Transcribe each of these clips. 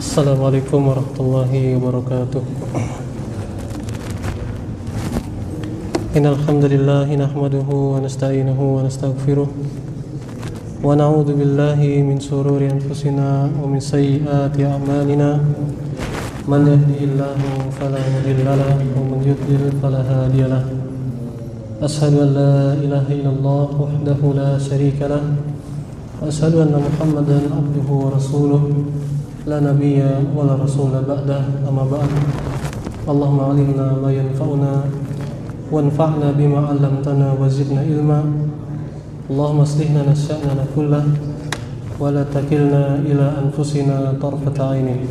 Assalamualaikum warahmatullahi wabarakatuh. Innal hamdalillah nahmaduhu wa nasta'inuhu wa nastaghfiruh wa na'udzu billahi min shururi anfusina wa min sayyiati a'malina. Man yahdihillahu fala mudilla lahu wa man yudlil fala hadiya lahu. Ashhadu an la ilaha illallah wahdahu la syarika lahu wa ashhadu anna Muhammadan abduhu wa rasuluh. La nabiyya wa la rasula ba'dah, amma ba'd. Allahumma 'allimna ma yanfa'una wanfa'na bima 'allamtana wa zidna ilma. Allahumma aslihna nasya'nana kullah wa la takilna ila anfusina tarfata 'ainin.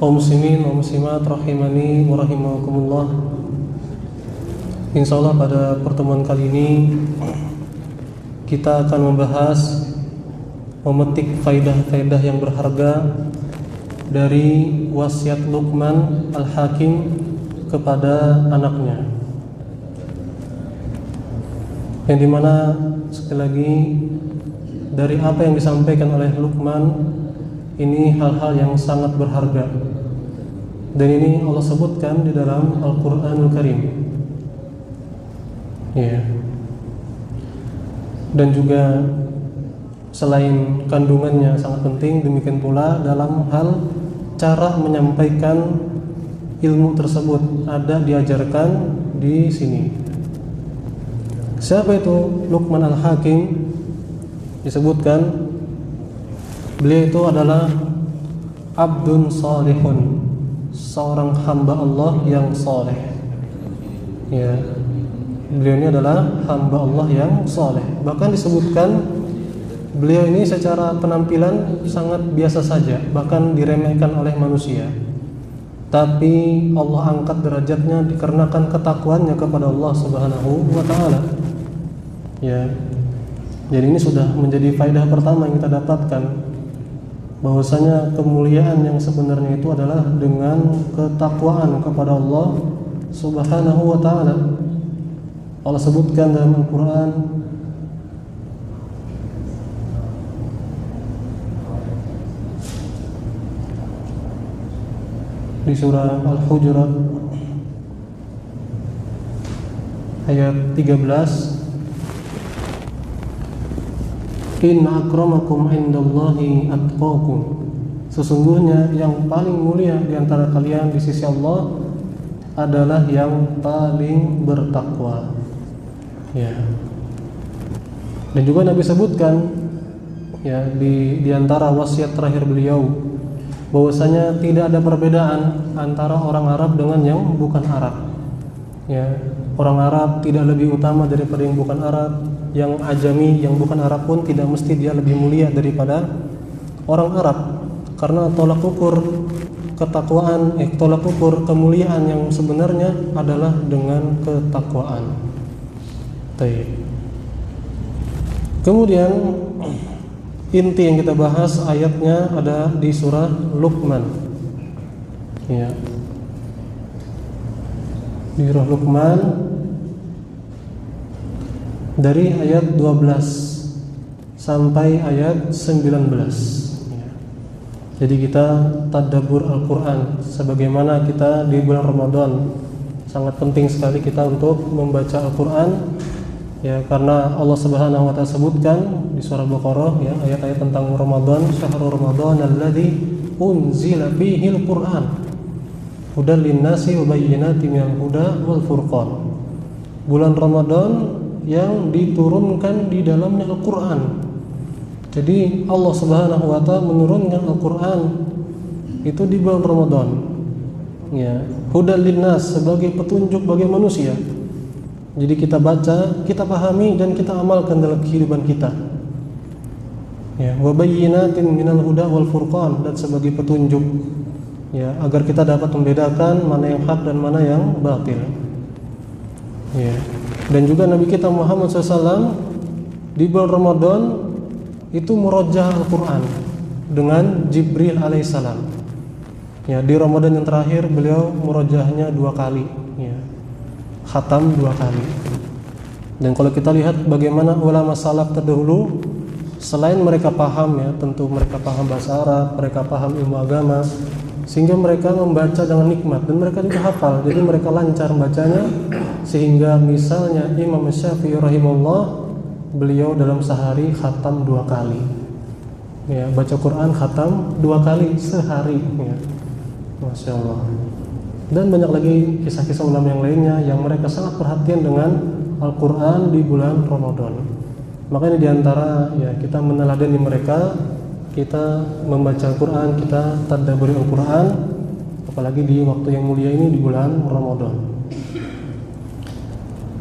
Kaum muslimin wa muslimat rahimani wa rahimakumullah. Insyaallah pada pertemuan kali ini kita akan membahas, memetik faidah-faidah yang berharga dari wasiat Luqman Al-Hakim kepada anaknya, yang dimana sekali lagi dari apa yang disampaikan oleh Luqman ini hal-hal yang sangat berharga, dan ini Allah sebutkan di dalam Al-Quranul Karim, ya. Dan juga selain kandungannya sangat penting, demikian pula dalam hal cara menyampaikan ilmu tersebut ada diajarkan di sini. Siapa itu Luqman Al-Hakim? Disebutkan beliau itu adalah abdun salihun, seorang hamba Allah yang saleh. Ya, beliau ini adalah hamba Allah yang saleh. Bahkan disebutkan beliau ini secara penampilan sangat biasa saja, bahkan diremehkan oleh manusia. Tapi Allah angkat derajatnya dikarenakan ketakwaannya kepada Allah Subhanahu wa taala. Ya. Jadi ini sudah menjadi faedah pertama yang kita dapatkan, bahwasanya kemuliaan yang sebenarnya itu adalah dengan ketakwaan kepada Allah Subhanahu wa taala. Allah sebutkan dalam Al-Qur'an di surah Al-Hujurat ayat 13, Inna akramakum indallahi atqakum, sesungguhnya yang paling mulia di antara kalian di sisi Allah adalah yang paling bertakwa. Ya. Dan juga Nabi sebutkan, ya, di antara wasiat terakhir beliau, bahwasanya tidak ada perbedaan antara orang Arab dengan yang bukan Arab. Ya, orang Arab tidak lebih utama daripada yang bukan Arab. Yang ajami, yang bukan Arab pun tidak mesti dia lebih mulia daripada orang Arab, karena tolak ukur ketakwaan, tolak ukur kemuliaan yang sebenarnya adalah dengan ketakwaan. Baik. Kemudian inti yang kita bahas ayatnya ada di surah Luqman. Ya. Di surah Luqman dari ayat 12 sampai ayat 19. Ya. Jadi kita tadabbur Al-Qur'an, sebagaimana kita di bulan Ramadan sangat penting sekali kita untuk membaca Al-Qur'an. Ya, karena Allah Subhanahu wa taala sebutkan di surah Baqarah, ya, ayat-ayat tentang Ramadan, syahrul Ramadan alladzi unzila fihi al-Qur'an hudal lin-nasi wa bayyinatin minal huda wal furqan. Bulan Ramadan yang diturunkan di dalamnya Al-Qur'an. Jadi Allah Subhanahu wa taala menurunkan Al-Qur'an itu di bulan Ramadan. Ya, hudal lin-nas, sebagai petunjuk bagi manusia. Jadi kita baca, kita pahami, dan kita amalkan dalam kehidupan kita. Ya, wa bayyinatin minal huda wal furqan, dan sebagai petunjuk, ya, agar kita dapat membedakan mana yang hak dan mana yang batil. Ya. Dan juga Nabi kita Muhammad SAW di bulan Ramadan itu murojaah Al-Quran dengan Jibril alaihissalam. Ya, di Ramadan yang terakhir beliau murojaahnya 2 kali. Ya. Khatam 2 kali. Dan kalau kita lihat bagaimana ulama salaf terdahulu Selain mereka paham ya, tentu mereka paham bahasa Arab, mereka paham ilmu agama, sehingga mereka membaca dengan nikmat dan mereka juga hafal. Jadi mereka lancar bacanya, sehingga misalnya Imam Syafi'i rahimahullah, beliau dalam sehari khatam 2 kali. Ya, baca Quran khatam 2 kali sehari ya. Masya Allah. Dan banyak lagi kisah-kisah ulama yang lainnya yang mereka sangat perhatian dengan Al-Quran di bulan Ramadan. Makanya diantara ya kita meneladani mereka, kita membaca Al-Quran, kita tadabburi Al-Quran, apalagi di waktu yang mulia ini di bulan Ramadan.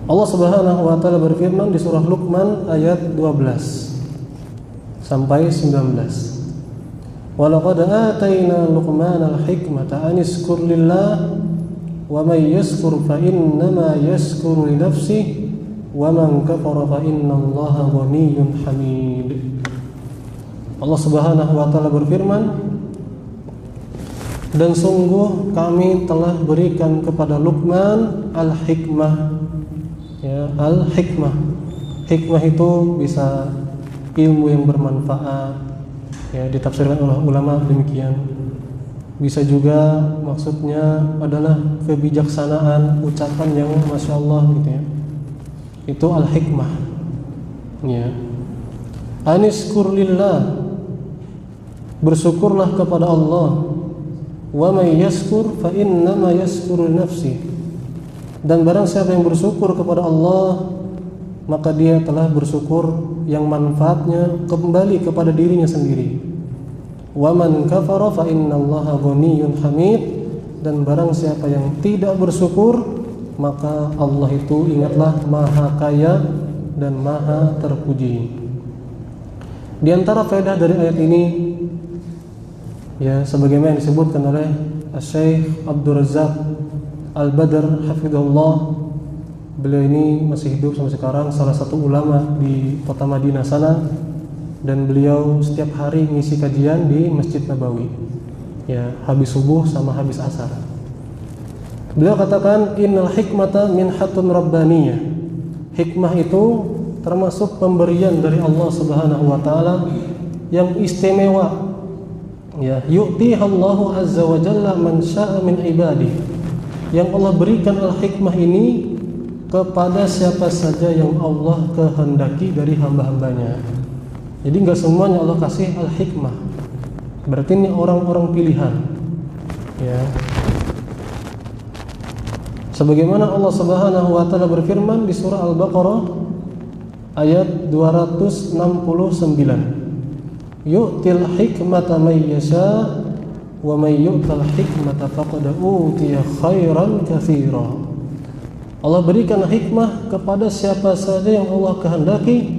Allah Subhanahu wa taala berfirman di surah Luqman ayat 12 sampai 19. Wa laqad atayna Luqmanal hikmata an iskur lillah wa may yaskur fa innama yaskuru li nafsihi wa man kafara fa innallaha ghaniyyun hamid. Allah Subhanahu wa taala berfirman, dan sungguh kami telah berikan kepada Luqman al-hikmah. Ya, al-hikmah. Hikmah itu bisa ilmu yang bermanfaat. Ya, ditafsirkan oleh ulama demikian. Bisa juga maksudnya adalah kebijaksanaan, ucapan yang masya Allah gitu ya. Itu al-hikmah. Ya. Aniskur lillah, bersyukurlah kepada Allah. Wa may yaskur fa innama yaskuru nafsi. Dan barang siapa yang bersyukur kepada Allah, maka dia telah bersyukur yang manfaatnya kembali kepada dirinya sendiri. Wa man kafara fa innallaha ghaniyyun hamid. Dan barang siapa yang tidak bersyukur, maka Allah itu ingatlah maha kaya dan maha terpuji. Di antara faedah dari ayat ini ya, sebagaimana yang disebutkan oleh Syekh Abdul Razzaq Al-Badr hafizahullah, beliau ini masih hidup sampai sekarang, salah satu ulama di kota Madinah sana, dan beliau setiap hari ngisi kajian di Masjid Nabawi ya, habis subuh sama habis asar. Beliau katakan innal hikmata minhatun rabbaniyah. Hikmah itu termasuk pemberian dari Allah Subhanahu wa taala yang istimewa. Ya, yu'tihallahu azza wa jalla man syaa min ibadihi. Yang Allah berikan al-hikmah ini kepada siapa saja yang Allah kehendaki dari hamba-hambanya. Jadi enggak semuanya Allah kasih al-hikmah. Berarti ini orang-orang pilihan. Ya. Sebagaimana Allah Subhanahu wa taala berfirman di surah Al-Baqarah ayat 269. Yu'til hikmata may yasha wa may yu'tal hikmata faqad utiya khairan katsira. Allah berikan hikmah kepada siapa saja yang Allah kehendaki,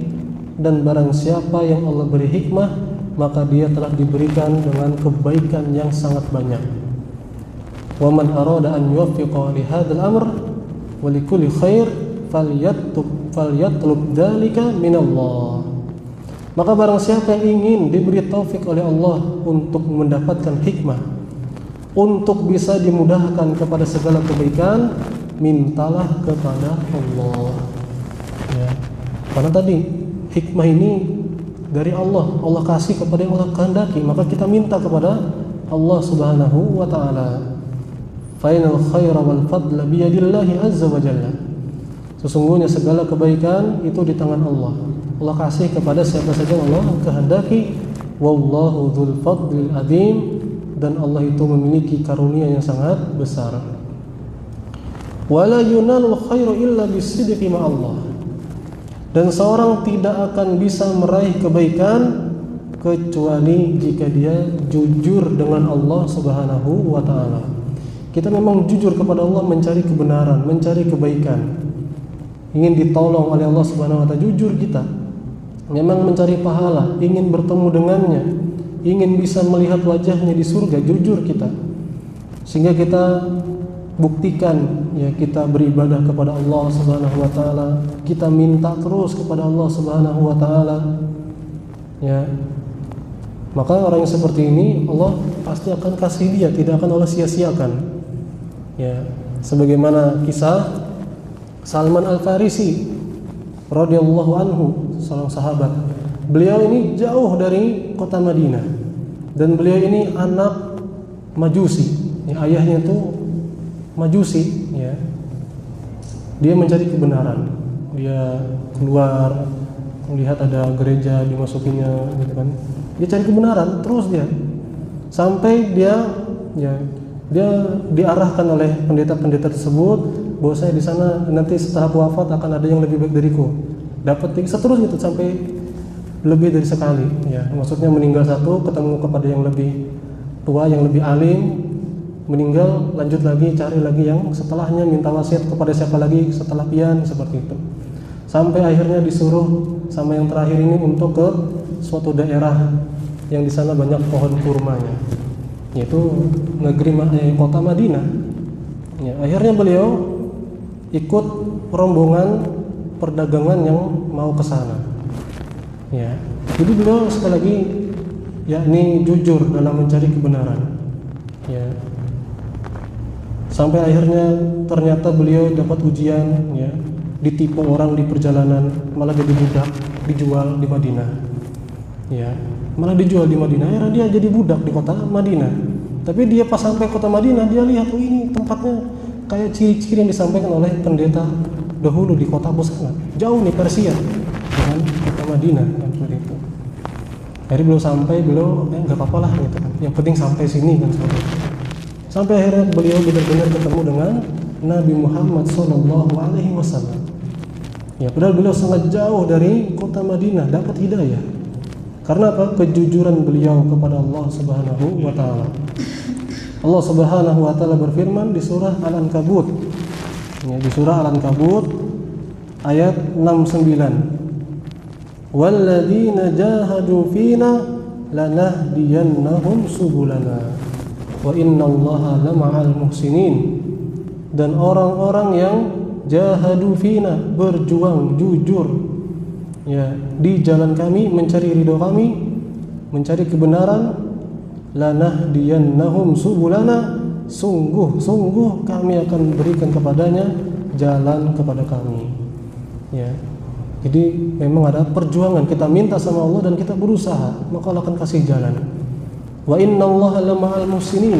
dan barang siapa yang Allah beri hikmah, maka dia telah diberikan dengan kebaikan yang sangat banyak. Wa man arada an yuwaffiqa li hadzal amr wa li kulli khair falyatlub dzalika minallah. Maka barang siapa yang ingin diberi taufik oleh Allah untuk mendapatkan hikmah, untuk bisa dimudahkan kepada segala kebaikan, mintalah kepada Allah. Ya. Karena tadi hikmah ini dari Allah, Allah kasih kepada yang Allah kehendaki, maka kita minta kepada Allah Subhanahu wa taala. Fainal khaira wal fadla biyadillahi azza wa jalla. Sesungguhnya segala kebaikan itu di tangan Allah. Allah kasih kepada siapa saja yang Allah kehendaki. Wallahu dzul fadlil adzim. Dan Allah itu memiliki karunia yang sangat besar. Wala yunalul khairu illa bisidqi ma'allah. Dan seorang tidak akan bisa meraih kebaikan kecuali jika dia jujur dengan Allah Subhanahu wa taala. Kita memang jujur kepada Allah, mencari kebenaran, mencari kebaikan, ingin ditolong oleh Allah Subhanahu wa taala, jujur kita. Memang mencari pahala, ingin bertemu dengannya, ingin bisa melihat wajahnya di surga, jujur kita. Sehingga kita buktikan ya, kita beribadah kepada Allah Subhanahu wa taala, kita minta terus kepada Allah Subhanahu wa taala. Ya. Maka orang yang seperti ini Allah pasti akan kasih dia, tidak akan Allah sia-siakan. Ya, sebagaimana kisah Salman Al-Farisi radhiyallahu anhu, seorang sahabat. Beliau ini jauh dari kota Madinah, dan beliau ini anak Majusi. Ya, ayahnya tuh Majusi. Ya. Dia mencari kebenaran. Dia keluar melihat ada gereja, dimasukinya, gitu kan. Dia cari kebenaran terus dia, sampai dia diarahkan oleh pendeta-pendeta tersebut bahwa saya di sana nanti setelah aku wafat akan ada yang lebih baik dariku. Dapat seterusnya gitu sampai lebih dari sekali. Ya, maksudnya meninggal satu, ketemu kepada yang lebih tua, yang lebih alim, meninggal, lanjut lagi, cari lagi yang setelahnya, minta wasiat kepada siapa lagi setelah pian, seperti itu. Sampai akhirnya disuruh sama yang terakhir ini untuk ke suatu daerah yang di sana banyak pohon kurmanya, yaitu kota Madinah. Ya, akhirnya beliau ikut rombongan perdagangan yang mau ke sana. Ya, jadi beliau sekali lagi yakni jujur dalam mencari kebenaran. Ya, sampai akhirnya ternyata beliau dapat ujian, ya, ditipu orang di perjalanan, malah jadi budak, dijual di Madinah. Ya, malah dijual di Madinah. Akhirnya dia jadi budak di kota Madinah. Tapi dia pas sampai kota Madinah, dia lihat, oh ini tempatnya kayak ciri-ciri yang disampaikan oleh pendeta dahulu di kota sana. Jauh nih Persia dengan kota Madinah, kan seperti itu. Akhirnya beliau sampai, nggak apa-apa lah gitu kan. Yang penting sampai sini kan seperti itu. Sampai akhirnya beliau benar-benar ketemu dengan Nabi Muhammad SAW. Ya, padahal beliau sangat jauh dari kota Madinah dapat hidayah. Karena apa? Kejujuran beliau kepada Allah Subhanahu wa taala. Allah Subhanahu wa taala berfirman di surah Al-Ankabut. Ya, di surah Al-Ankabut ayat 69. Walladzina jahadu fina lanahdiyannahum subulana wa innallaha lama'al muhsinin. Dan orang-orang yang jahadu fina, berjuang jujur, ya, di jalan kami, mencari ridho kami, mencari kebenaran, lanahdiyannahum subulana, sungguh kami akan berikan kepadanya jalan kepada kami. Ya, jadi memang ada perjuangan, kita minta sama Allah dan kita berusaha, maka Allah akan kasih jalan. Wa innallaha lama'al muhsinin,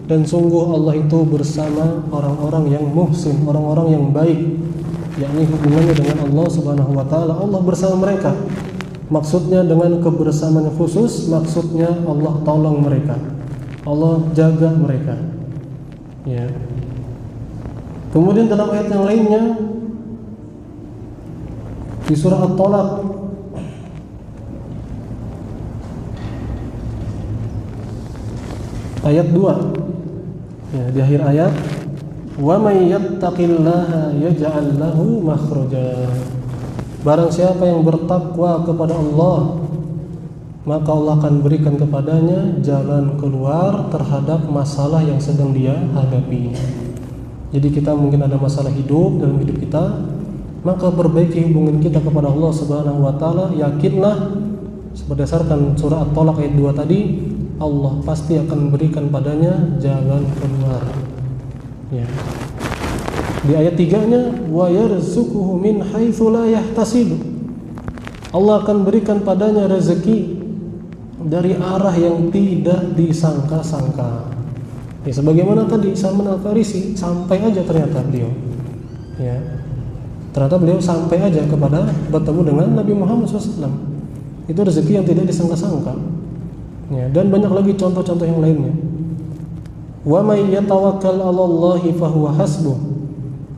dan sungguh Allah itu bersama orang-orang yang muhsin, orang-orang yang baik, yakni hubungannya dengan Allah Subhanahu wa taala. Allah bersama mereka. Maksudnya dengan kebersamaan khusus, maksudnya Allah tolong mereka, Allah jaga mereka. Ya. Kemudian dalam ayat yang lainnya di surah At-Talaq ayat 2, ya, di akhir ayat, wa may yattaqillaha yaj'al lahu makhraja. Barang siapa yang bertakwa kepada Allah, maka Allah akan berikan kepadanya jalan keluar terhadap masalah yang sedang dia hadapi. Jadi kita mungkin ada masalah hidup dalam hidup kita, maka perbaiki hubungan kita kepada Allah Subhanahu wa taala. Yakinlah, berdasarkan surah At-Talaq ayat 2 tadi, Allah pasti akan berikan padanya jalan keluar. Ya. Di ayat 3-nya, wa yarzuquhu min haitsu la yahtasib. Allah akan berikan padanya rezeki dari arah yang tidak disangka-sangka. Ya, sebagaimana tadi Salman Al-Farisi, sampai aja ternyata beliau. Ya. Ternyata beliau sampai aja kepada bertemu dengan Nabi Muhammad SAW. Itu rezeki yang tidak disangka-sangka. Ya, dan banyak lagi contoh-contoh yang lainnya. Wa may yatawakkal 'alallahi fahuwa hasbuh.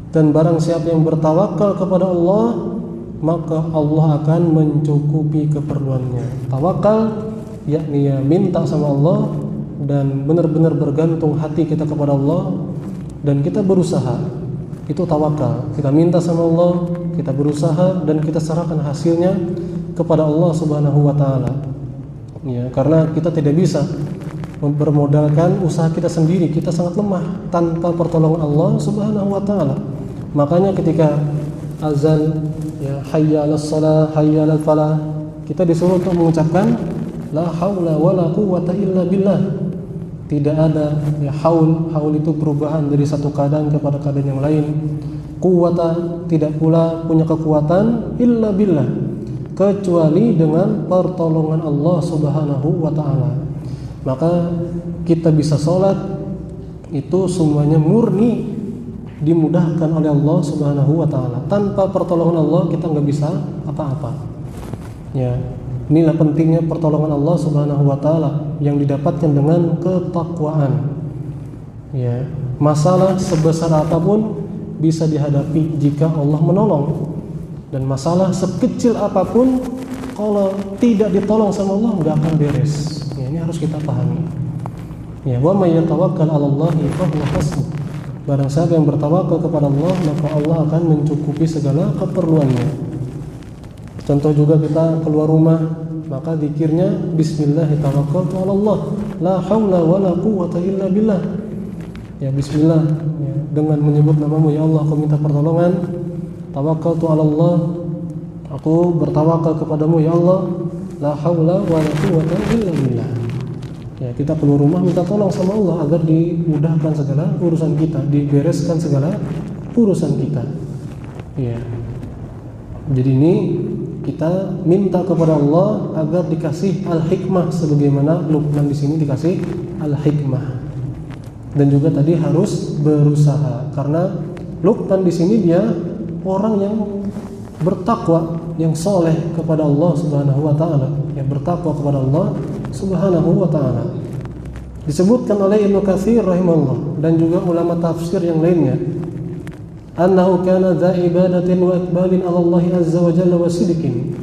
Dan barang siapa yang bertawakal kepada Allah, maka Allah akan mencukupi keperluannya. Tawakal yakni ya minta sama Allah dan benar-benar bergantung hati kita kepada Allah dan kita berusaha. Itu tawakal. Kita minta sama Allah, kita berusaha dan kita serahkan hasilnya kepada Allah Subhanahu wa taala. Ya, karena kita tidak bisa bermodalkan usaha kita sendiri, kita sangat lemah tanpa pertolongan Allah Subhanahu wa taala. Makanya ketika azan, ya, hayya 'alas shalah, hayya 'alal falah, kita disuruh untuk mengucapkan la haula wala quwwata illa billah. Tidak ada, ya, haul itu perubahan dari satu keadaan kepada keadaan yang lain. Quwwata tidak pula punya kekuatan illa billah, kecuali dengan pertolongan Allah Subhanahu wa taala. Maka kita bisa sholat itu semuanya murni dimudahkan oleh Allah Subhanahu wa taala. Tanpa pertolongan Allah kita nggak bisa apa-apa. Ya, inilah pentingnya pertolongan Allah Subhanahu wa taala yang didapatkan dengan ketakwaan. Ya, masalah sebesar apapun bisa dihadapi jika Allah menolong, dan masalah sekecil apapun kalau tidak ditolong sama Allah nggak akan beres. Ya, ini harus kita pahami. Ya, wa may yatawakkal 'alallahi fa huwa hasbuh. Barang siapa yang bertawakal kepada Allah, maka Allah akan mencukupi segala keperluannya. Contoh juga kita keluar rumah, maka zikirnya bismillah tawakkaltu 'alallah, la haula wala quwwata illa billah. Ya, bismillah, ya, dengan menyebut namamu ya Allah aku minta pertolongan. Tawakkaltu 'alallah, aku bertawakal kepadamu ya Allah, la haula wala quwwata illa billah. Ya, kita keluar rumah minta tolong sama Allah agar dimudahkan segala urusan kita, dibereskan segala urusan kita. Ya. Jadi ini kita minta kepada Allah agar dikasih al-hikmah sebagaimana Luqman di sini dikasih al-hikmah. Dan juga tadi harus berusaha, karena Luqman di sini dia orang yang bertakwa, yang soleh kepada Allah Subhanahu wa taala, yang bertakwa kepada Allah Subhanahu wa taala. Disebutkan oleh Ibnu Katsir rahimahullah dan juga ulama tafsir yang lainnya, annahu kana dza ibadatin wa iqbalin 'ala Allah azza wa jalla wa sidqin.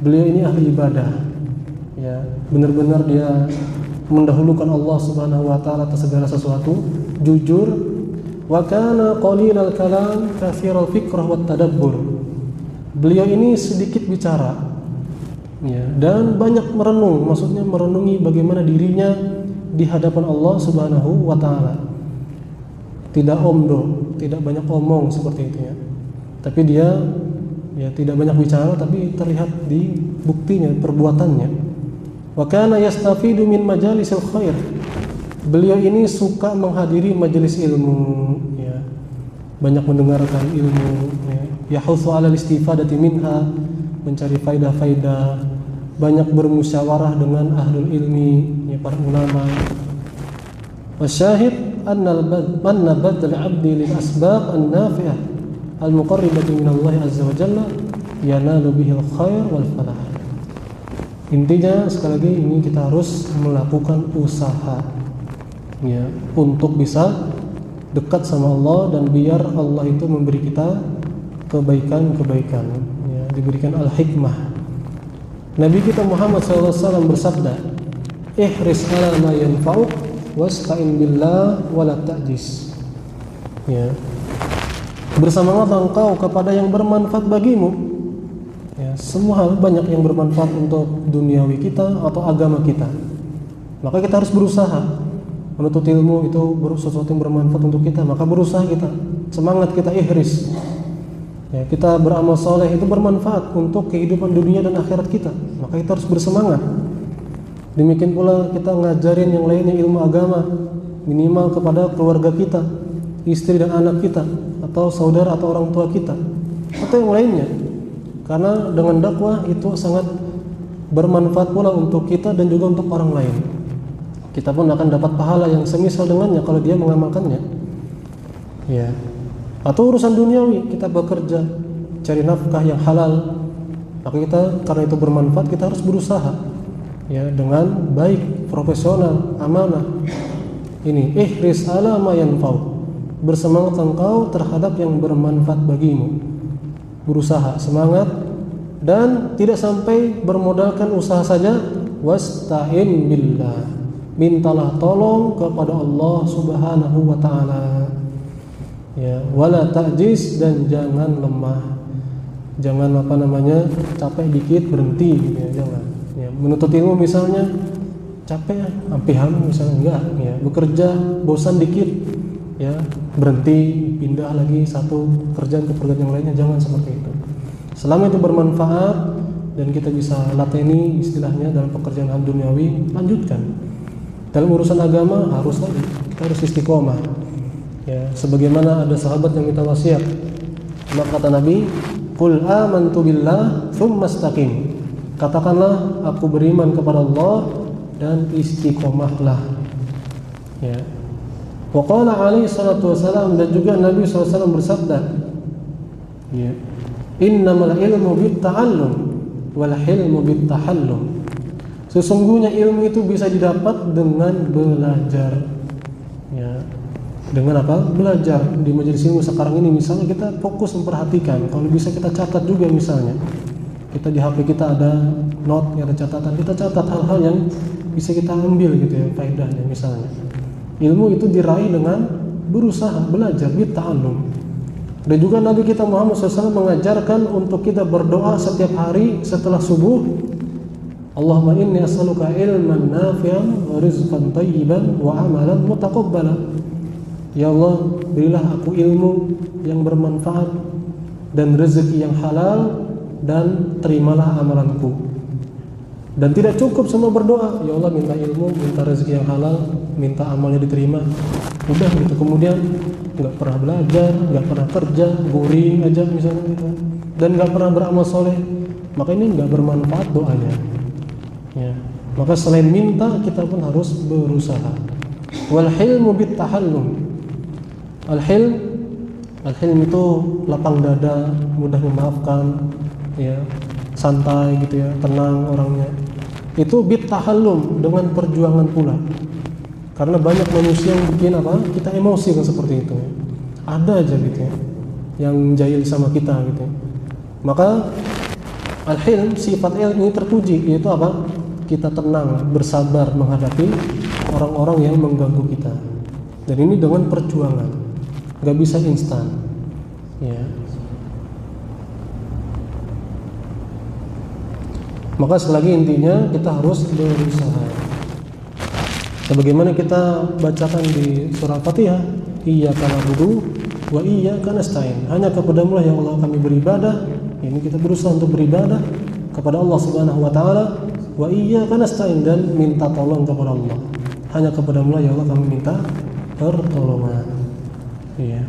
Beliau ini ahli ibadah. Ya, benar-benar dia mendahulukan Allah Subhanahu wa taala atas segala sesuatu, jujur. Wa kana qalilal kalam katsiral fikrah wat tadabbur. Beliau ini sedikit bicara, ya, dan banyak merenung, maksudnya merenungi bagaimana dirinya di hadapan Allah Subhanahu wa taala. Tidak omdo, tidak banyak omong seperti itu ya. Tapi dia ya tidak banyak bicara, tapi terlihat di buktinya, perbuatannya. Wa kana yastafidu min majalisil khair. Beliau ini suka menghadiri majelis ilmu, ya. Banyak mendengarkan ilmu, ya. Yahutsu 'ala al-istifadati minha, mencari faidah-faidah, banyak bermusyawarah dengan ahlul ilmi, ya, para ulama. Wasyahid anna badal 'abdi lil asbab an-nafi'ah al-muqarribati min Allah azza wa jalla yanalu bihil khair wal falah. Intinya sekali lagi ini kita harus melakukan usaha, ya, untuk bisa dekat sama Allah dan biar Allah itu memberi kita kebaikan-kebaikan, ya, diberikan al-hikmah. Nabi kita Muhammad SAW bersabda, ihris ala ma yanfa'uk wasta'in billah wala ta'jis. Ya, bersemangatlah engkau kepada yang bermanfaat bagimu. Ya, semua hal banyak yang bermanfaat untuk duniawi kita atau agama kita. Maka kita harus berusaha. Menuntut ilmu itu sesuatu yang bermanfaat untuk kita, maka berusaha kita, semangat kita, ihris. Ya, kita beramal soleh itu bermanfaat untuk kehidupan dunia dan akhirat kita, maka kita harus bersemangat. Demikian pula kita ngajarin yang lainnya ilmu agama, minimal kepada keluarga kita, istri dan anak kita, atau saudara atau orang tua kita, atau yang lainnya. Karena dengan dakwah itu sangat bermanfaat pula untuk kita dan juga untuk orang lain. Kita pun akan dapat pahala yang semisal dengannya kalau dia mengamalkannya. Ya. Atau urusan duniawi, kita bekerja, cari nafkah yang halal. Maka kita karena itu bermanfaat, kita harus berusaha, ya, dengan baik, profesional, amanah. Ini ihris ala ma yanfa'u. Bersemangat engkau terhadap yang bermanfaat bagimu. Berusaha, semangat, dan tidak sampai bermodalkan usaha saja. Wasta'in billah, mintalah tolong kepada Allah Subhanahu wa taala. Ya, wala ta'jiz, dan jangan lemah. Jangan capek dikit berhenti, ya, jangan. Ya, menuntut ilmu misalnya capek, sampai hamil misalnya enggak, ya, bekerja bosan dikit, ya, berhenti, pindah lagi satu pekerjaan ke pekerjaan yang lainnya, jangan seperti itu. Selama itu bermanfaat dan kita bisa lateni istilahnya dalam pekerjaan duniawi, lanjutkan. Dalam urusan agama harus lagi, kita harus istiqomah. Ya, sebagaimana ada sahabat yang minta wasiat, maka kata Nabi, Qul amantu billah tsumma istaqim. Katakanlah aku beriman kepada Allah dan istiqomahlah. Ya. Wa qala alaihi salatu wasalam, dan juga Nabi SAW bersabda, ya, innamal ilmu bitta'allum wal hilmu bittahallum. Sesungguhnya ilmu itu bisa didapat dengan belajar. Ya. Dengan apa? Belajar. Di majelis ilmu sekarang ini misalnya kita fokus memperhatikan. Kalau bisa kita catat juga misalnya. Kita di HP kita ada note, ada catatan. Kita catat hal-hal yang bisa kita ambil gitu ya, faedahnya misalnya. Ilmu itu diraih dengan berusaha, belajar, bitta'allum. Dan juga Nabi kita Muhammad SAW mengajarkan untuk kita berdoa setiap hari setelah subuh. Allahumma inni as'aluka ilman nafi'an wa rizqan thayyiban wa amalan mutaqabbala. Ya Allah, berilah aku ilmu yang bermanfaat dan rezeki yang halal, dan terimalah amalanku. Dan tidak cukup sama berdoa, ya Allah minta ilmu, minta rezeki yang halal, minta amalnya diterima. Udah gitu, kemudian nggak pernah belajar, nggak pernah kerja, boring aja misalnya gitu, dan nggak pernah beramal soleh, maka ini nggak bermanfaat doanya. Ya. Maka selain minta, kita pun harus berusaha. Wal hilmu bittahallum. Al-hilm itu lapang dada, mudah memaafkan, ya, santai gitu ya, tenang orangnya. Itu bittahallum, dengan perjuangan pula. Karena banyak manusia yang bikin apa? Kita emosi kan seperti itu. Ada aja gitu ya, yang jahil sama kita gitu. Maka al-hilm, sifat ilmu ini terpuji, yaitu apa? Kita tenang, bersabar menghadapi orang-orang yang mengganggu kita. Dan ini dengan perjuangan, nggak bisa instan. Ya. Maka sekali lagi intinya kita harus berusaha. Sebagaimana kita bacakan di surah Fatihah, iyyaka na'budu wa iyyaka nasta'in. Hanya kepadamu lah ya Allah kami beribadah. Ini kita berusaha untuk beribadah kepada Allah Subhanahu wa taala. Wa iyyaka nasta'in, dan minta tolong kepada Allah. Hanya kepadamu lah ya Allah kami minta pertolongan. Iya.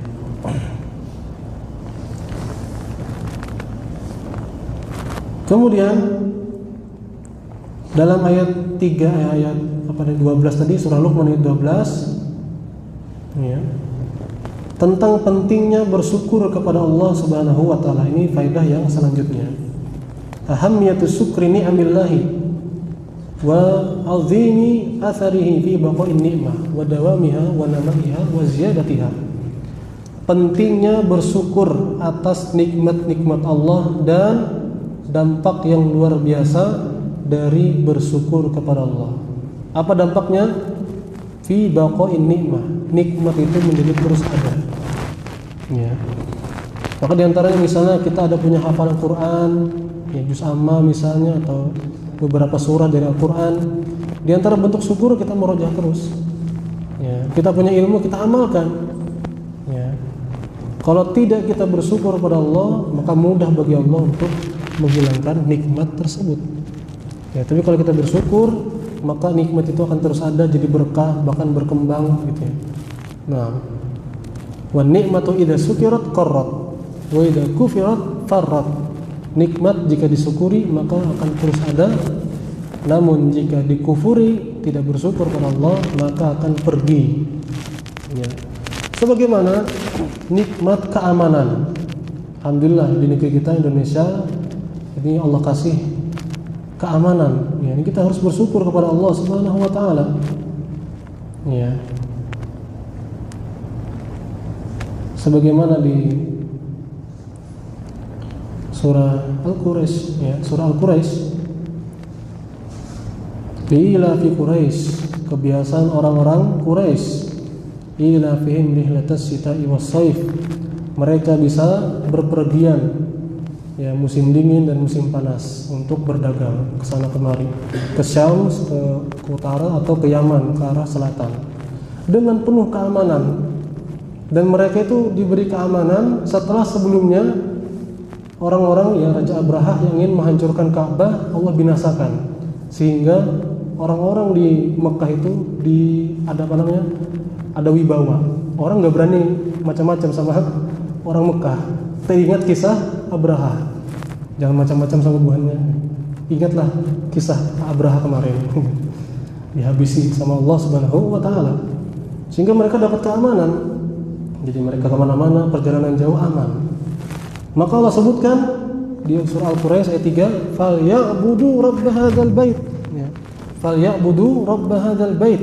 Kemudian dalam ayat 3 ayat 12 tadi, surah Luqman ayat 12, ya, tentang pentingnya bersyukur kepada Allah Subhanahu wa taala. Ini faedah yang selanjutnya. Ahamiyatu syukri ni'amillahi wa 'azimi atharihi fi baqa'in ni'mah wa dawamiha wa namaiha wa ziyadatiha. Pentingnya bersyukur atas nikmat-nikmat Allah dan dampak yang luar biasa dari bersyukur kepada Allah. Apa dampaknya? Fi baqa'in ni'mah. Nikmat itu menjadi terus ada. Ya. Maka diantaranya misalnya kita ada punya hafalan Quran, ya, juz amma misalnya, atau beberapa surah dari Al-Quran. Di antara bentuk syukur kita murojaah terus. Ya. Kita punya ilmu, kita amalkan. Ya. Kalau tidak kita bersyukur kepada Allah, maka mudah bagi Allah untuk menghilangkan nikmat tersebut. Ya, tapi kalau kita bersyukur, maka nikmat itu akan terus ada, jadi berkah, bahkan berkembang gitu ya. Nah, wan nikmatu idza sukirat qarrat wa idza kufirat farrat. Nikmat jika disyukuri maka akan terus ada, namun jika dikufuri, tidak bersyukur kepada Allah, maka akan pergi. Ya. Sebagaimana nikmat keamanan. Alhamdulillah di negeri kita Indonesia ini Allah kasih keamanan. Ya, ini kita harus bersyukur kepada Allah Subhanahu wa taala. Ya. Sebagaimana di surah Al-Quraisy, ya, surah Al-Quraisy, ila fi Quraisy, kebiasaan orang-orang Quraisy, ila fihim rihlatas sita'i was-saif, mereka bisa berpergian, ya, musim dingin dan musim panas untuk berdagang ke sana kemari, ke Syam, ke utara, atau ke Yaman, ke arah selatan, dengan penuh keamanan. Dan mereka itu diberi keamanan setelah sebelumnya orang-orang, ya, Raja Abraha yang ingin menghancurkan Ka'bah, Allah binasakan, sehingga orang-orang di Mekah itu ada wibawa. Orang nggak berani macam-macam sama orang Mekah. Teringat kisah Abraha. Jangan macam-macam sama buahnya. Ingatlah kisah Abraha kemarin. Dihabisi sama Allah Subhanahu wa taala. Sehingga mereka dapat keamanan. Jadi mereka kemana-mana, perjalanan jauh aman. Maka Allah sebutkan di surah Al-Quraish ayat 3, "Falyabudu rabb hadzal bait." Ya. "Falyabudu rabb hadzal bait."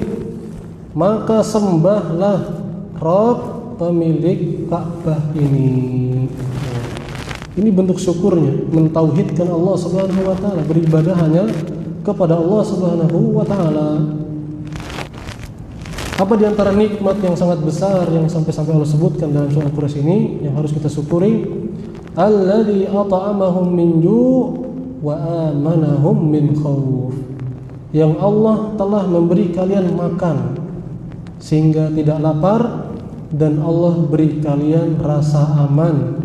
Maka sembahlah Rabb pemilik Ka'bah ini. Ya. Ini bentuk syukurnya, mentauhidkan Allah Subhanahu wa taala, beribadah hanya kepada Allah Subhanahu wa taala. Apa di antara nikmat yang sangat besar yang sampai-sampai Allah sebutkan dalam surah Al-Quraish ini yang harus kita syukuri? Alladzi at'amahum min ju' wa amanahum min khauf. Yang Allah telah memberi kalian makan sehingga tidak lapar, dan Allah beri kalian rasa aman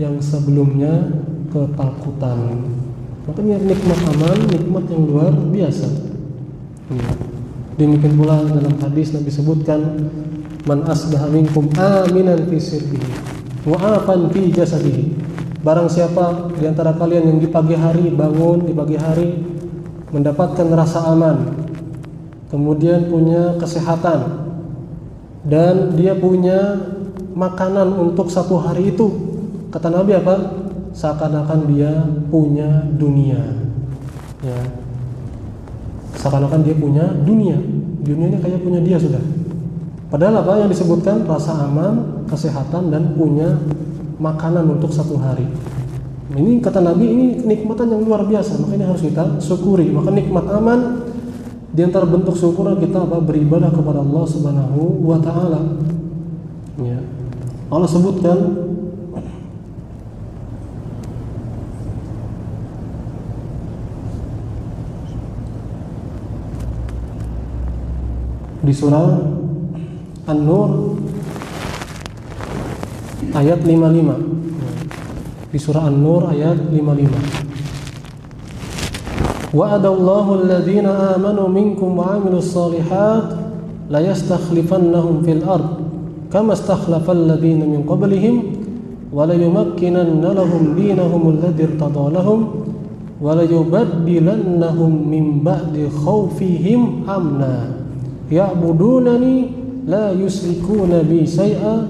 yang sebelumnya ketakutan. Makanya nikmat aman, nikmat yang luar biasa. Demikian pula dalam hadis Nabi sebutkan, man asbaha minkum aminan fi sirbihi wa afan fi jasadihi. Barang siapa di antara kalian yang di pagi hari bangun di pagi hari mendapatkan rasa aman, kemudian punya kesehatan, dan dia punya makanan untuk satu hari itu, kata Nabi apa? Seakan-akan dia punya dunia. Ya. Seakan-akan dia punya dunia. Dunianya kayak punya dia sudah. Padahal apa yang disebutkan? Rasa aman, kesehatan, dan punya makanan untuk satu hari. Ini kata Nabi, ini kenikmatan yang luar biasa. Makanya harus kita syukuri. Maka nikmat aman di antara bentuk syukur kita apa? Beribadah kepada Allah Subhanahu wa taala. Ya. Allah sebutkan di surah An-Nur ayat 55. Di surah An-Nur ayat 55. Wa'adallahu alladhina amanu minkum wa 'amilus shalihat la yastakhlifannahum fil ard kama istakhlafal ladhina min qablihim wa la yumakkinanna lahum dinahum alladhi irtada lahum wa la yubaddilannahum min ba'di khawfihim amna ya'budunani la yusrikuna bi syai'a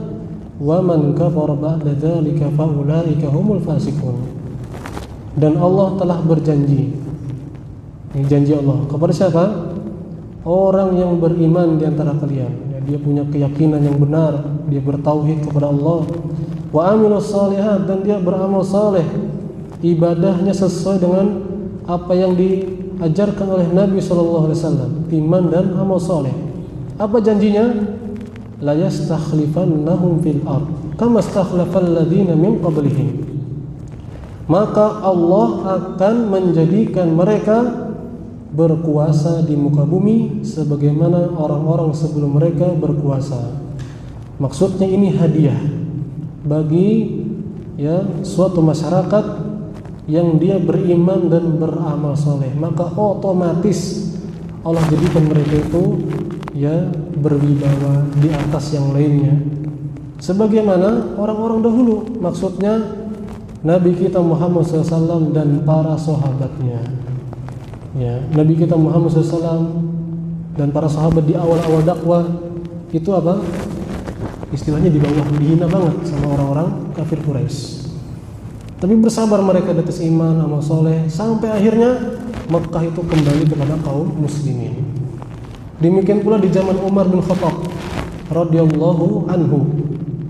wa man kafara ba'da dzalika fa ulaika humul fasiqun. Dan Allah telah berjanji, ini janji Allah kepada siapa? Orang yang beriman di antara kalian, ya, dia punya keyakinan yang benar, dia bertauhid kepada Allah, wa amilus shalihat, dan dia beramal saleh, ibadahnya sesuai dengan apa yang diajarkan oleh Nabi SAW, iman dan amal soleh. Apa janjinya? La yastakhlifannahum fil ard kama istakhlafal ladzina min qablihim. Maka Allah akan menjadikan mereka berkuasa di muka bumi sebagaimana orang-orang sebelum mereka berkuasa. Maksudnya ini hadiah bagi suatu masyarakat yang dia beriman dan beramal soleh, maka otomatis Allah jadikan mereka itu berwibawa di atas yang lainnya, sebagaimana orang-orang dahulu. Maksudnya Nabi kita Muhammad SAW dan para sahabatnya. Ya, Nabi kita Muhammad SAW dan para sahabat di awal-awal dakwah itu apa? Istilahnya di bawah, dihina banget sama orang-orang kafir Quraisy. Tapi bersabar mereka di atas iman, amal soleh, sampai akhirnya Mekah itu kembali kepada kaum muslimin. Demikian pula di zaman Umar bin Khattab radhiyallahu anhu,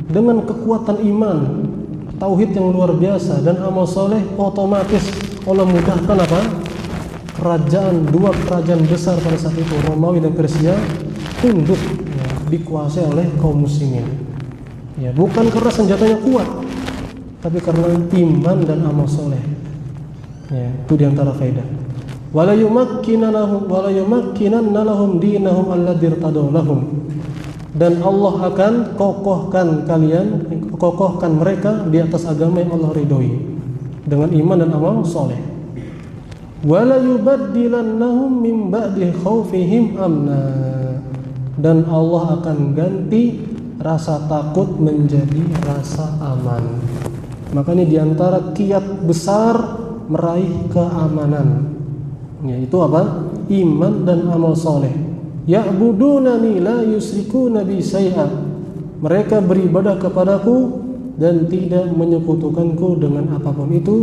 dengan kekuatan iman, tauhid yang luar biasa dan amal soleh, otomatis Allah mudahkan apa? Dua kerajaan besar pada saat itu, Romawi dan Persia, tunduk, dikuasai oleh kaum muslimin. Ya, bukan karena senjatanya kuat, tapi karena iman dan amal soleh. Ya, itu diantara faedah. Wala yumakkinanna lahum dinahum alladzi irtada lahum. Dan Allah akan kokohkan mereka di atas agama yang Allah ridhoi dengan iman dan amal soleh. Wala yubaddilannahum min ba'di khaufihim amna. Dan Allah akan ganti rasa takut menjadi rasa aman. Maka ini diantara kiat besar meraih keamanan, yaitu apa? Iman dan amal soleh. Ya'budunani la yusyrikuna bi syai'a. Mereka beribadah kepadaku dan tidak menyekutukanku dengan apapun itu.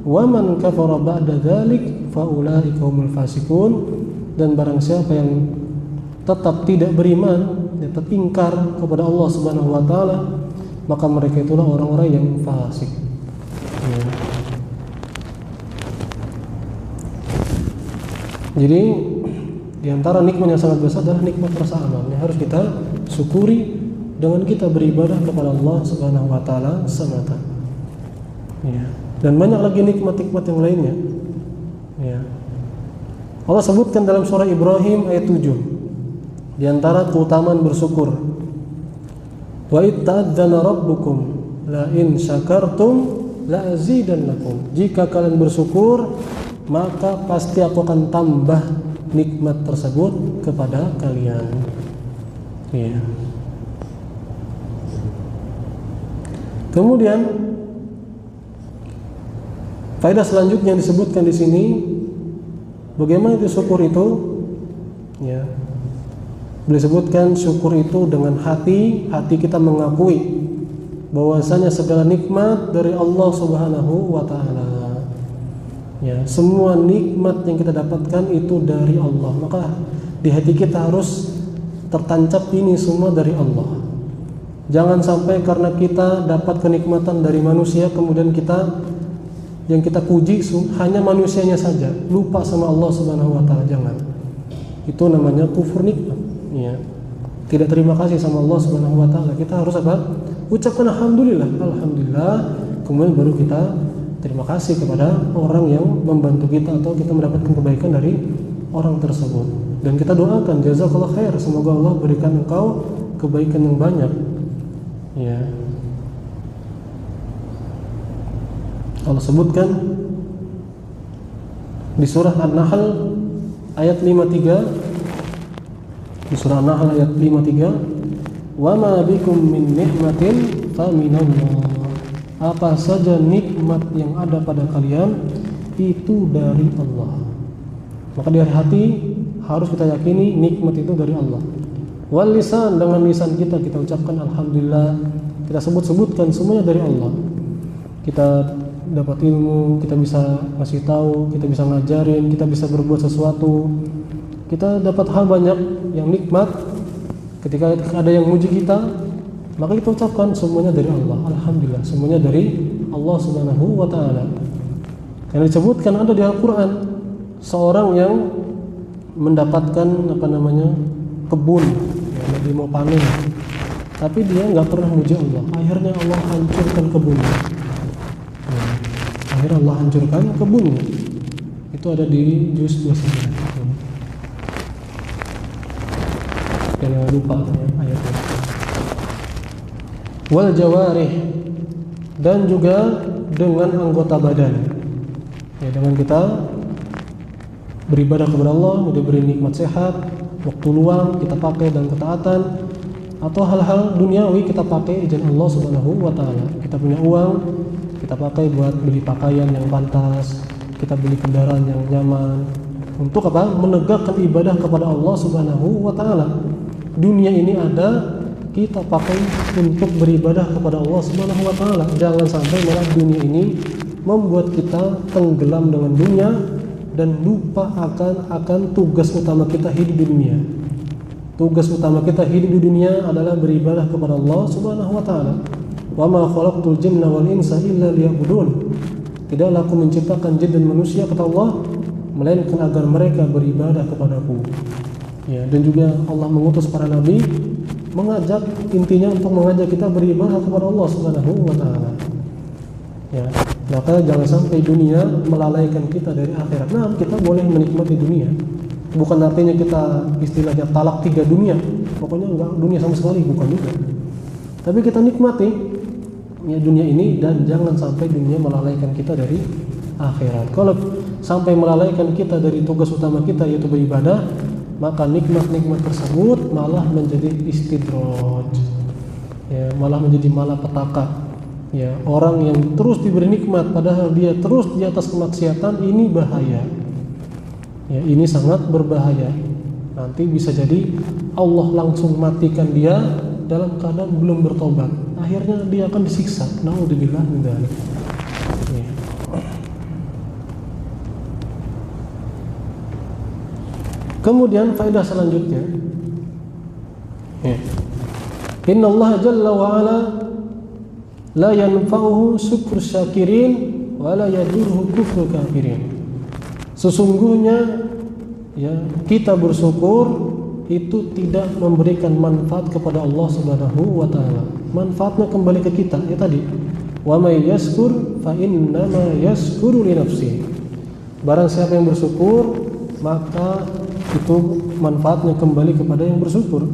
Wa man kafara ba'da dzalik fa ulaika humul fasiqun. Dan barang siapa yang tetap tidak beriman, tetap ingkar kepada Allah Subhanahu wa taala, maka mereka itulah orang-orang yang fasik. Ya. Jadi di antara nikmat yang sangat besar adalah nikmat rasa aman yang harus kita syukuri dengan kita beribadah kepada Allah Subhanahu wa taala semata. Ya. Dan banyak lagi nikmat-nikmat yang lainnya. Ya. Allah sebutkan dalam surah Ibrahim ayat 7. Di antara keutamaan bersyukur. Wa itta'adzana rabbukum la in syakartum la azidannakum. Jika kalian bersyukur, maka pasti aku akan tambah nikmat tersebut kepada kalian. Ya. Kemudian faedah selanjutnya yang disebutkan di sini, bagaimana itu syukur itu? Ya. Disebutkan syukur itu dengan hati kita mengakui bahwasanya segala nikmat dari Allah Subhanahu wa taala. Ya, semua nikmat yang kita dapatkan itu dari Allah. Maka di hati kita harus tertancap ini semua dari Allah. Jangan sampai karena kita dapat kenikmatan dari manusia kemudian yang kita puji hanya manusianya saja, lupa sama Allah Subhanahu wa taala. Jangan. Itu namanya kufur nikmat. Ya. Tidak terima kasih sama Allah Subhanahu wa taala. Kita harus apa? Ucapkan alhamdulillah, kemudian baru kita terima kasih kepada orang yang membantu kita atau kita mendapatkan kebaikan dari orang tersebut. Dan kita doakan jazakallahu khair, semoga Allah berikan engkau kebaikan yang banyak. Ya. Allah sebutkan di surah An-Nahl ayat 53. Di surah An-Nahl ayat 53, "Wa ma bikum min ni'matin fa minallah." Apa saja nikmat yang ada pada kalian itu dari Allah. Maka dari hati harus kita yakini nikmat itu dari Allah. Wal lisan, dengan lisan kita ucapkan alhamdulillah, kita sebut-sebutkan semuanya dari Allah. Kita dapat ilmu, kita bisa ngasih tahu, kita bisa ngajarin, kita bisa berbuat sesuatu. Kita dapat hal banyak yang nikmat. Ketika ada yang muji kita, maka kita ucapkan semuanya dari Allah. Alhamdulillah, semuanya dari Allah Subhanahu wa taala. Karena disebutkan ada di Al-Qur'an seorang yang mendapatkan kebun, ya, dia mau panen, tapi dia nggak pernah muji Allah. Akhirnya Allah hancurkan kebunnya. Ya, akhirnya Allah hancurkan kebunnya. Itu ada di juz 29. Jangan lupa ayatnya. Wal jawarih, dan juga dengan anggota badan. Ya, dengan kita beribadah kepada Allah, diberi nikmat sehat, waktu luang kita pakai dan ketaatan, atau hal-hal duniawi kita pakai izin Allah Subhanahu wa taala. Kita punya uang, kita pakai buat beli pakaian yang pantas, kita beli kendaraan yang nyaman. Untuk apa? Menegakkan ibadah kepada Allah Subhanahu wa taala. Dunia ini ada, kita pakai untuk beribadah kepada Allah Subhanahu wa taala. Jangan sampai malah dunia ini membuat kita tenggelam dengan dunia dan lupa akan tugas utama kita hidup di dunia. Tugas utama kita hidup di dunia adalah beribadah kepada Allah Subhanahu wa taala. Wa ma khalaqtul jinna wal insa illa liya'budun. Tidaklah aku menciptakan jin dan manusia, kata Allah, melainkan agar mereka beribadah kepadaku. Ya, dan juga Allah mengutus para nabi mengajak, intinya untuk mengajak kita beribadah kepada Allah Subhanahu wa taala. Ya, maka jangan sampai dunia melalaikan kita dari akhirat. Nah, kita boleh menikmati dunia. Bukan artinya kita istilahnya talak 3 dunia. Pokoknya enggak dunia sama sekali, bukan juga. Tapi kita nikmati ya dunia ini, dan jangan sampai dunia melalaikan kita dari akhirat. Kalau sampai melalaikan kita dari tugas utama kita yaitu beribadah, maka nikmat-nikmat tersebut malah menjadi istidraj, ya, malah menjadi malapetaka. Ya, orang yang terus diberi nikmat padahal dia terus di atas kemaksiatan, ini bahaya. Ya, ini sangat berbahaya. Nanti bisa jadi Allah langsung matikan dia dalam keadaan belum bertobat. Akhirnya dia akan disiksa. Naudzubillah min dzalik. Ya. Kemudian faedah selanjutnya, ya. Inna Allah Jalla wa Ala la yanfa'uhu syukur syakirin wa la yadurruhu kufru kafirin. Sesungguhnya ya, kita bersyukur itu tidak memberikan manfaat kepada Allah Subhanahu wa taala. Manfaatnya kembali ke kita. Ya tadi, wa may yashkur fa innama yashkuru li nafsihi. Barang siapa yang bersyukur, maka itu manfaatnya kembali kepada yang bersyukur.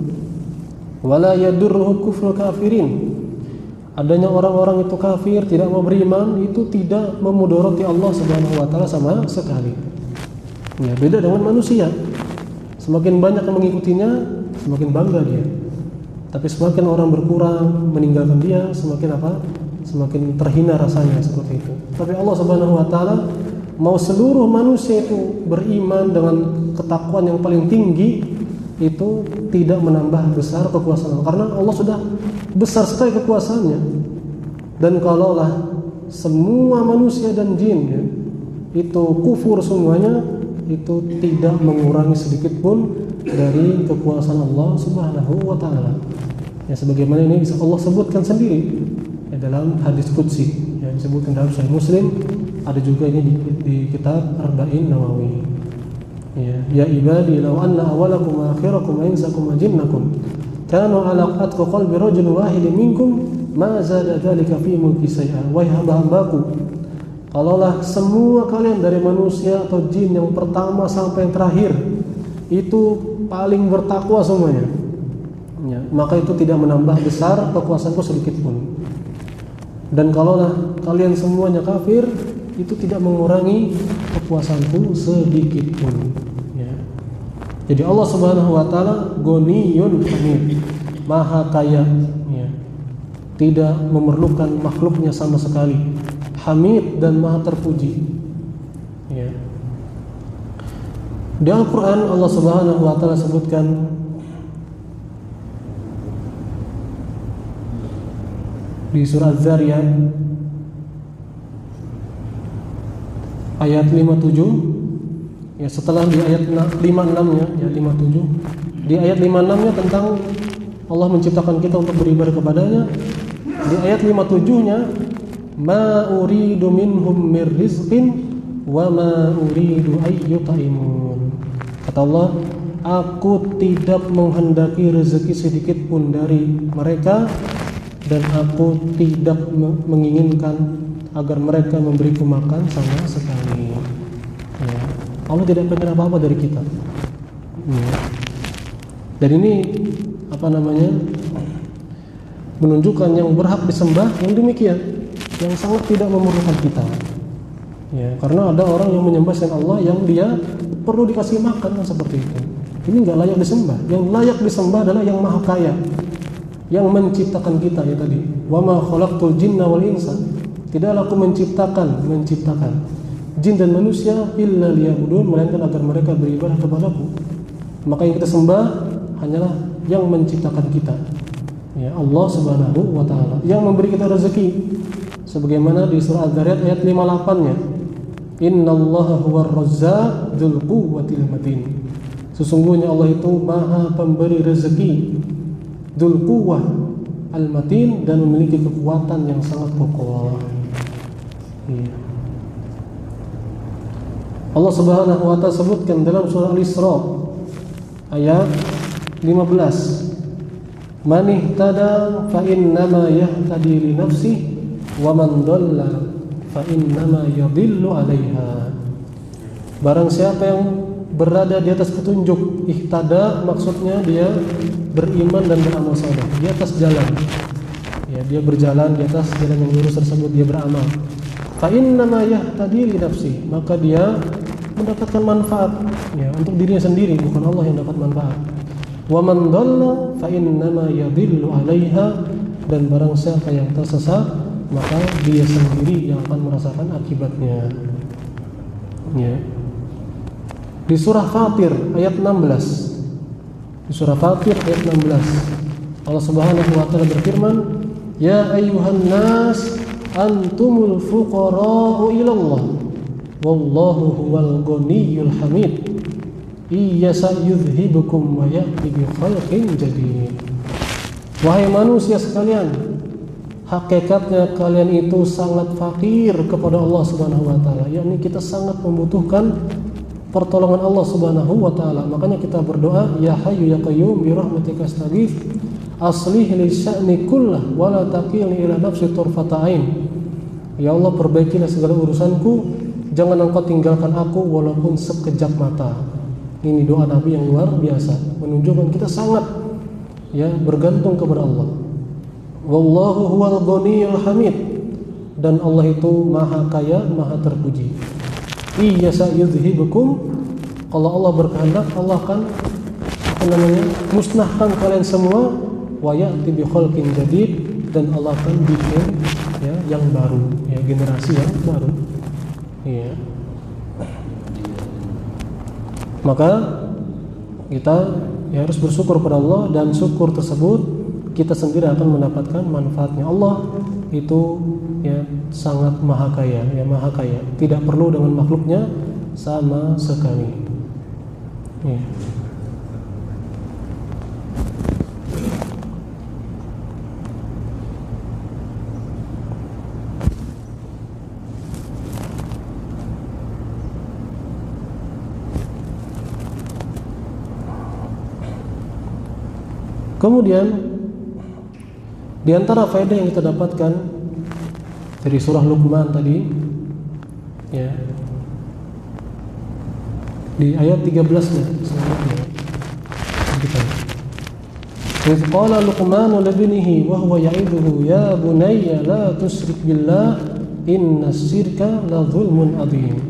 Wala yadurruhu kufru kafirin. Adanya orang-orang itu kafir, tidak mau beriman, itu tidak memudoroti Allah Subhanahu wa taala sama sekali. Ya, beda dengan manusia. Semakin banyak yang mengikutinya, semakin bangga dia. Tapi semakin orang berkurang meninggalkan dia, semakin apa? Semakin terhina rasanya seperti itu. Tapi Allah Subhanahu wa taala mau seluruh manusia itu beriman dengan ketakwaan yang paling tinggi, itu tidak menambah besar kekuasaan Allah, karena Allah sudah besar sekali kekuasaannya. Dan kalaulah semua manusia dan jin ya, itu kufur semuanya, itu tidak mengurangi sedikit pun dari kekuasaan Allah Subhanahu wa taala. Ya, sebagaimana ini bisa Allah sebutkan sendiri ya, dalam hadis qudsi yang disebutkan dalam Sahih Muslim, ada juga ini di kitab Arba'in Nawawi. Ya ibadi law anna awalakum wa akhirakum wa insakum wa jinnakum kanu ala atqa qalbi rajulin wahidin minkum ma zada dzalika fi mulki syai'an. Wahai hamba-hambaku, kalaulah semua kalian dari manusia atau jin yang pertama sampai yang terakhir itu paling bertakwa semuanya, ya, maka itu tidak menambah besar kekuasaanku sedikit pun. Dan kalaulah kalian semuanya kafir, itu tidak mengurangi kekuasaanku sedikit pun. Ya. Jadi Allah Subhanahu wa taala Ghaniyun Hamid, Maha Kaya, ya. Tidak memerlukan makhluknya sama sekali. Hamid dan Maha terpuji. Ya. Di Al-Qur'an Allah Subhanahu wa taala sebutkan di surah Az-Zariyat ayat 57, ya, setelah di ayat 56-nya, ya 57. Di ayat 56-nya tentang Allah menciptakan kita untuk beribadah kepadanya. Di ayat 57-nya, ma uridu minhum mir rizqin wa ma uridu ayyutaimun. Kata Allah, aku tidak menghendaki rezeki sedikit pun dari mereka, dan aku tidak menginginkan agar mereka memberiku makan sama sekali. Ya. Allah tidak pengen apa-apa dari kita. Ya. Dan ini menunjukkan yang berhak disembah yang demikian, yang sangat tidak memerlukan kita. Ya, karena ada orang yang menyembah selain Allah yang dia perlu dikasih makan seperti itu. Ini nggak layak disembah. Yang layak disembah adalah yang Maha Kaya, yang menciptakan kita, ya tadi. Wa ma khalaqtul jinna wal insa. Tidaklah aku menciptakan jin dan manusia illa liya'budun, melainkan agar mereka beribadah kepadaku. Maka yang kita sembah hanyalah yang menciptakan kita, ya, Allah Subhanahu wa taala, yang memberi kita rezeki. Sebagaimana di surah Az-Zariyat ayat 58-nya, innallaha huwar razzaq dzul quwwatil matin. Sesungguhnya Allah itu Maha pemberi rezeki, dzul quwwah al-matin, dan memiliki kekuatan yang sangat kokoh. Ya. Allah Subhanahu wa taala sebutkan dalam surah Al-Isra ayat 15, man ihtada fa innama yahtadi li nafsihi wa man dhalla fa innama yadhillu 'alaiha. Barang siapa yang berada di atas petunjuk, ihtada maksudnya dia beriman dan beramal saleh, di atas jalan. Ya, dia berjalan di atas jalan yang lurus tersebut, dia beramal. Fa innama yahtadi li nafsihi, maka dia mendapatkan manfaat, ya, untuk dirinya sendiri, bukan Allah yang dapat manfaat. Wa man dhalla fa innama yadhillu 'alaiha, dan barang siapa yang tersesat, maka dia sendiri yang akan merasakan akibatnya. Ya. Di surah Fatir ayat 16. Di surah Fatir ayat 16, Allah Subhanahu wa taala berfirman, "Ya ayyuhan nas, antumul fuqara'u ilallah, wallahu huwal ghaniyyul hamid. Iyasa yudhibukum wa ya'ti bi khalqin jadid." Wahai manusia sekalian, hakikatnya kalian itu sangat fakir kepada Allah Subhanahu wa taala, yakni kita sangat membutuhkan pertolongan Allah Subhanahu wa taala. Makanya kita berdoa, ya hayyu ya qayyum bi rahmatika astaghits, aslih li sya'ni kullah wa la taqilni ila nafsi tarfata ain. Ya Allah, perbaikilah segala urusanku, jangan engkau tinggalkan aku walaupun sekejap mata. Ini doa Nabi yang luar biasa, menunjukkan kita sangat bergantung kepada Allah. Wallahu huwal ghaniyyul hamid, dan Allah itu maha kaya, maha terpuji. Iyasa yudhibukum, kalau Allah berkehendak, Allah akan musnahkan kalian semua. Wa ya'ti bi khalqin jadid, dan Allah akan bikin yang baru, generasi yang baru. Maka kita harus bersyukur pada Allah, dan syukur tersebut kita sendiri akan mendapatkan manfaatnya. Allah itu sangat maha kaya, maha kaya, tidak perlu dengan makhluknya sama sekali. Kemudian di antara faedah yang kita dapatkan dari surah Luqman tadi, di ayat 13-nya selanjutnya, "Idz qala Luqmanu libnihi wa huwa ya'idhuhu ya bunayya la tusyrik billah innas syirka la dzulmun adzim."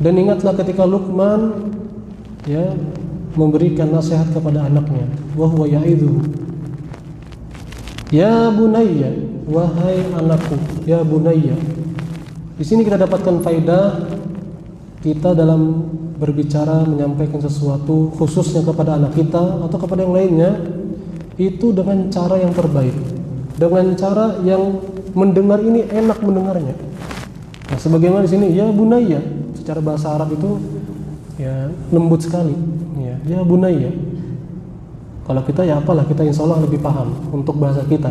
Dan ingatlah ketika Luqman memberikan nasihat kepada anaknya, wa huwa ya'idhuhu, ya bunayya, wahai anakku, ya bunayya. Di sini kita dapatkan faedah kita dalam berbicara, menyampaikan sesuatu khususnya kepada anak kita atau kepada yang lainnya, itu dengan cara yang terbaik, dengan cara yang mendengar ini enak mendengarnya. Nah, sebagaimana di sini ya bunayya, secara bahasa Arab itu lembut sekali, ya bunayya. Kalau kita apalah, kita insya Allah lebih paham untuk bahasa kita.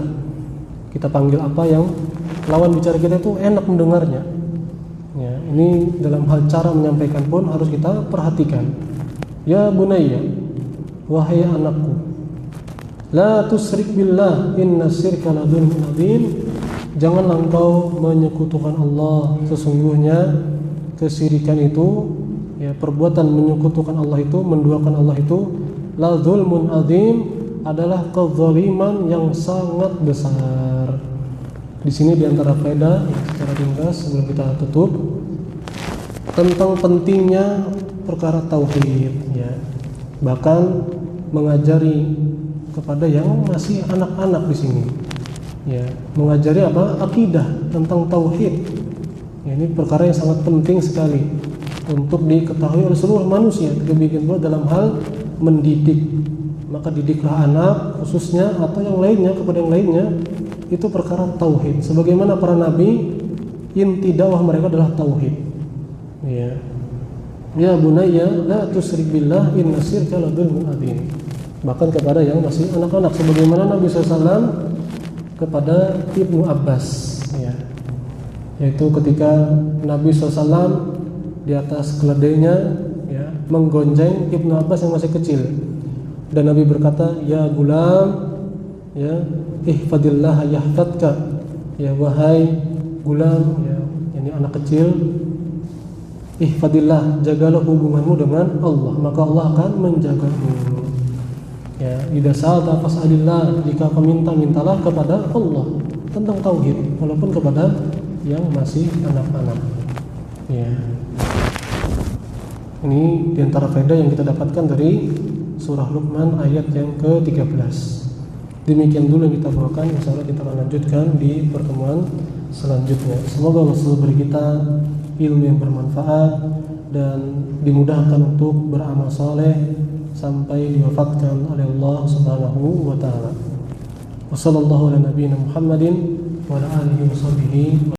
Kita panggil apa yang lawan bicara kita itu enak mendengarnya. Ini dalam hal cara menyampaikan pun harus kita perhatikan. Ya bunayya, wahai anakku, la tusyrik billah inna syirka la dzulmun adzim. Janganlah engkau menyekutukan Allah, sesungguhnya kesyirikan itu, perbuatan menyekutukan Allah itu, menduakan Allah itu, la dzulmun adzim, adalah kezaliman yang sangat besar. Di sini di antara faedah secara ringkas sebelum kita tutup tentang pentingnya perkara tauhid, bahkan mengajari kepada yang masih anak-anak di sini, mengajari akidah tentang tauhid. Ini perkara yang sangat penting sekali untuk diketahui oleh seluruh manusia, demikian pula dalam hal mendidik. Maka didiklah anak khususnya atau yang lainnya kepada yang lainnya, itu perkara tauhid. Sebagaimana para nabi, inti dakwah mereka adalah tauhid. Ya bunayya la tusyrik billah inna syirka la dzulmun adzim. Bahkan kepada yang masih anak-anak, sebagaimana Nabi SAW kepada Ibnu Abbas, yaitu ketika Nabi SAW di atas keledainya menggonjeng Ibnu Abbas yang masih kecil, dan Nabi berkata, ya gulam, ihfadillah yahfadka, wahai gulam, ini anak kecil, ihfadillah, jagalah hubunganmu dengan Allah, maka Allah akan menjagamu. Idza sa'alta fas'alillah, jika kau minta, mintalah kepada Allah tentang tauhid, walaupun kepada yang masih anak-anak. Ini diantara faedah yang kita dapatkan dari surah Luqman ayat yang ke-13. Demikian dulu yang kita bawakan. Insyaallah kita akan lanjutkan di pertemuan selanjutnya. Semoga Allah selalu beri kita ilmu yang bermanfaat dan dimudahkan untuk beramal soleh sampai diwafatkan oleh Allah Subhanahu wa taala. Wassallallahu ala nabiyyina Muhammadin wa ala alihi washabbihi